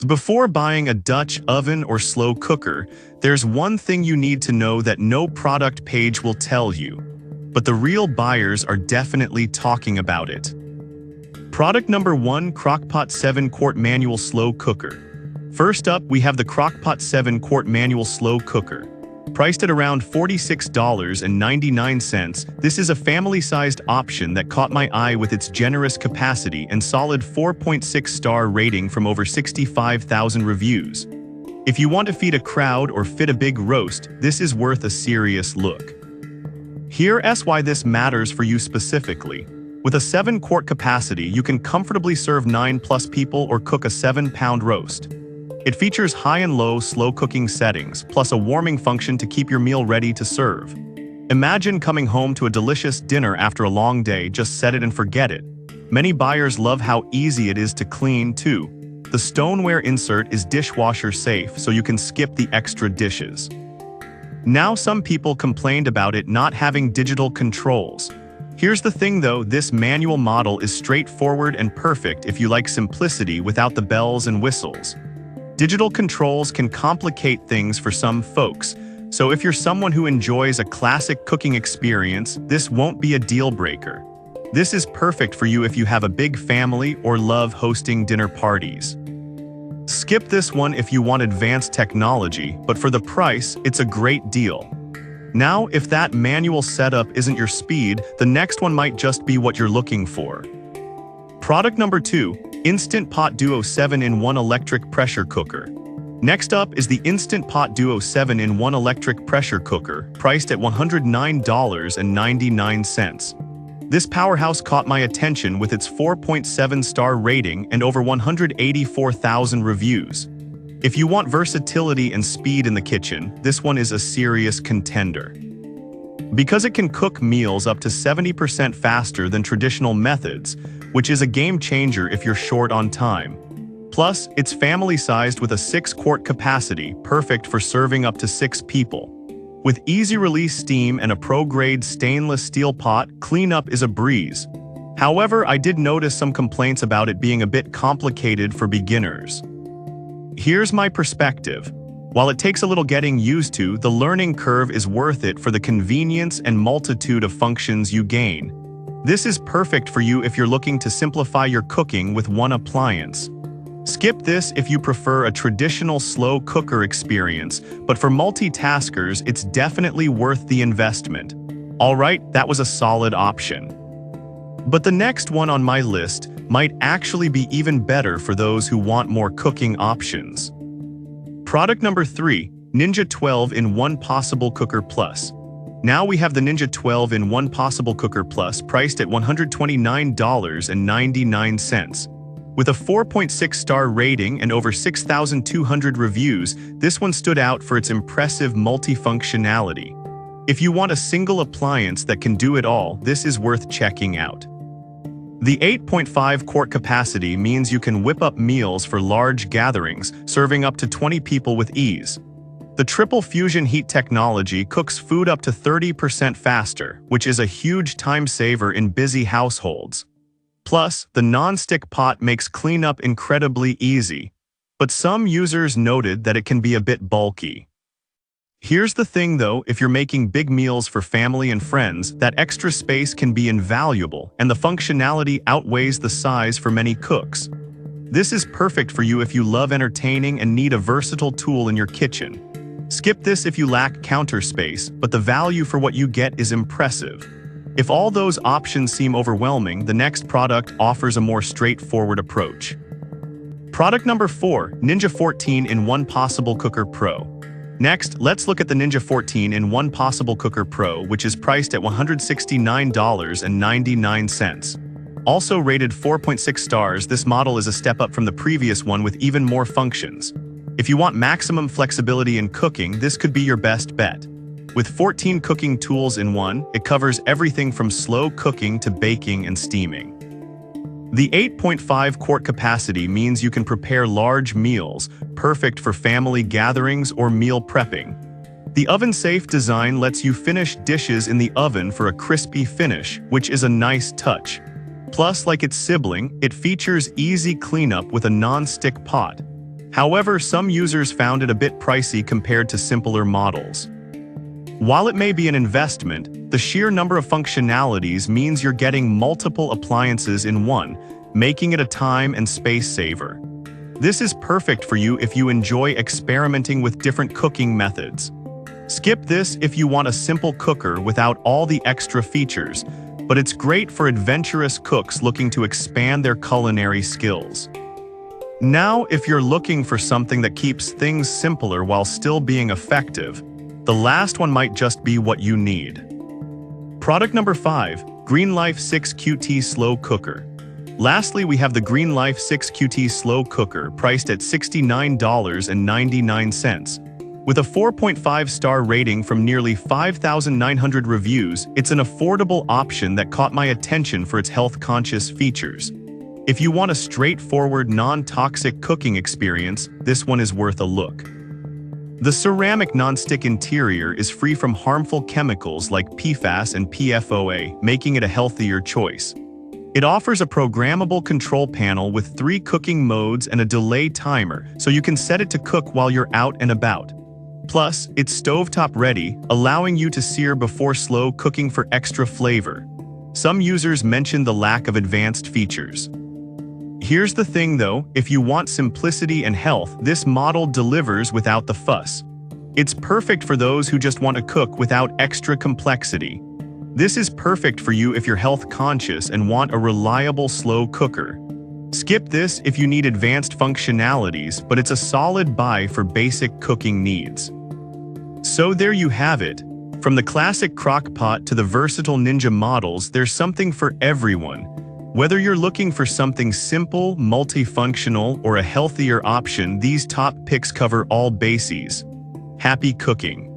Before buying a Dutch oven or slow cooker, there's one thing you need to know that no product page will tell you. But the real buyers are definitely talking about it. Product number 1, Crock-Pot 7-quart manual slow cooker. First up, we have the Crock-Pot 7-quart manual slow cooker. Priced at around $46.99, this is a family-sized option that caught my eye with its generous capacity and solid 4.6-star rating from over 65,000 reviews. If you want to feed a crowd or fit a big roast, this is worth a serious look. Here's why this matters for you specifically. With a 7-quart capacity, you can comfortably serve 9+ people or cook a 7-pound roast. It features high and low slow cooking settings, plus a warming function to keep your meal ready to serve. Imagine coming home to a delicious dinner after a long day, just set it and forget it. Many buyers love how easy it is to clean, too. The stoneware insert is dishwasher safe, so you can skip the extra dishes. Now, some people complained about it not having digital controls. Here's the thing though, this manual model is straightforward and perfect if you like simplicity without the bells and whistles. Digital controls can complicate things for some folks, so if you're someone who enjoys a classic cooking experience, this won't be a deal breaker. This is perfect for you if you have a big family or love hosting dinner parties. Skip this one if you want advanced technology, but for the price, it's a great deal. Now, if that manual setup isn't your speed, the next one might just be what you're looking for. Product number 2, Instant Pot Duo 7-in-1 Electric Pressure Cooker. Next up is the Instant Pot Duo 7-in-1 Electric Pressure Cooker, priced at $109.99. This powerhouse caught my attention with its 4.7-star rating and over 184,000 reviews. If you want versatility and speed in the kitchen, this one is a serious contender. Because it can cook meals up to 70% faster than traditional methods, which is a game changer if you're short on time. Plus, it's family-sized with a 6-quart capacity, perfect for serving up to 6 people. With easy-release steam and a pro-grade stainless steel pot, cleanup is a breeze. However, I did notice some complaints about it being a bit complicated for beginners. Here's my perspective. While it takes a little getting used to, the learning curve is worth it for the convenience and multitude of functions you gain. This is perfect for you if you're looking to simplify your cooking with one appliance. Skip this if you prefer a traditional slow cooker experience, but for multitaskers, it's definitely worth the investment. Alright, that was a solid option. But the next one on my list might actually be even better for those who want more cooking options. Product number 3, Ninja 12-in-1 Possible Cooker Plus. Now we have the Ninja 12-in-1 Possible Cooker Plus, priced at $129.99. With a 4.6-star rating and over 6,200 reviews, this one stood out for its impressive multifunctionality. If you want a single appliance that can do it all, this is worth checking out. The 8.5-quart capacity means you can whip up meals for large gatherings, serving up to 20 people with ease. The triple fusion heat technology cooks food up to 30% faster, which is a huge time saver in busy households. Plus, the non-stick pot makes cleanup incredibly easy, but some users noted that it can be a bit bulky. Here's the thing though, if you're making big meals for family and friends, that extra space can be invaluable, and the functionality outweighs the size for many cooks. This is perfect for you if you love entertaining and need a versatile tool in your kitchen. Skip this if you lack counter space, but the value for what you get is impressive. If all those options seem overwhelming, the next product offers a more straightforward approach. Product number 4, Ninja 14-in-1 Possible Cooker Pro. Next, let's look at the Ninja 14-in-1 Possible Cooker Pro, which is priced at $169.99. Also rated 4.6 stars, this model is a step up from the previous one with even more functions. If you want maximum flexibility in cooking, this could be your best bet. With 14 cooking tools in one, it covers everything from slow cooking to baking and steaming. The 8.5-quart capacity means you can prepare large meals, perfect for family gatherings or meal prepping. The oven-safe design lets you finish dishes in the oven for a crispy finish, which is a nice touch. Plus, like its sibling, it features easy cleanup with a non-stick pot. However, some users found it a bit pricey compared to simpler models. While it may be an investment, the sheer number of functionalities means you're getting multiple appliances in one, making it a time and space saver. This is perfect for you if you enjoy experimenting with different cooking methods. Skip this if you want a simple cooker without all the extra features, but it's great for adventurous cooks looking to expand their culinary skills. Now, if you're looking for something that keeps things simpler while still being effective, the last one might just be what you need. Product number 5, Greenlife 6QT Slow Cooker. Lastly, we have the Greenlife 6QT Slow Cooker priced at $69.99. With a 4.5-star rating from nearly 5,900 reviews, it's an affordable option that caught my attention for its health-conscious features. If you want a straightforward, non-toxic cooking experience, this one is worth a look. The ceramic nonstick interior is free from harmful chemicals like PFAS and PFOA, making it a healthier choice. It offers a programmable control panel with 3 cooking modes and a delay timer, so you can set it to cook while you're out and about. Plus, it's stovetop ready, allowing you to sear before slow cooking for extra flavor. Some users mention the lack of advanced features. Here's the thing though, if you want simplicity and health, this model delivers without the fuss. It's perfect for those who just want to cook without extra complexity. This is perfect for you if you're health conscious and want a reliable slow cooker. Skip this if you need advanced functionalities, but it's a solid buy for basic cooking needs. So there you have it. From the classic crock pot to the versatile Ninja models, there's something for everyone. Whether you're looking for something simple, multifunctional, or a healthier option, these top picks cover all bases. Happy cooking!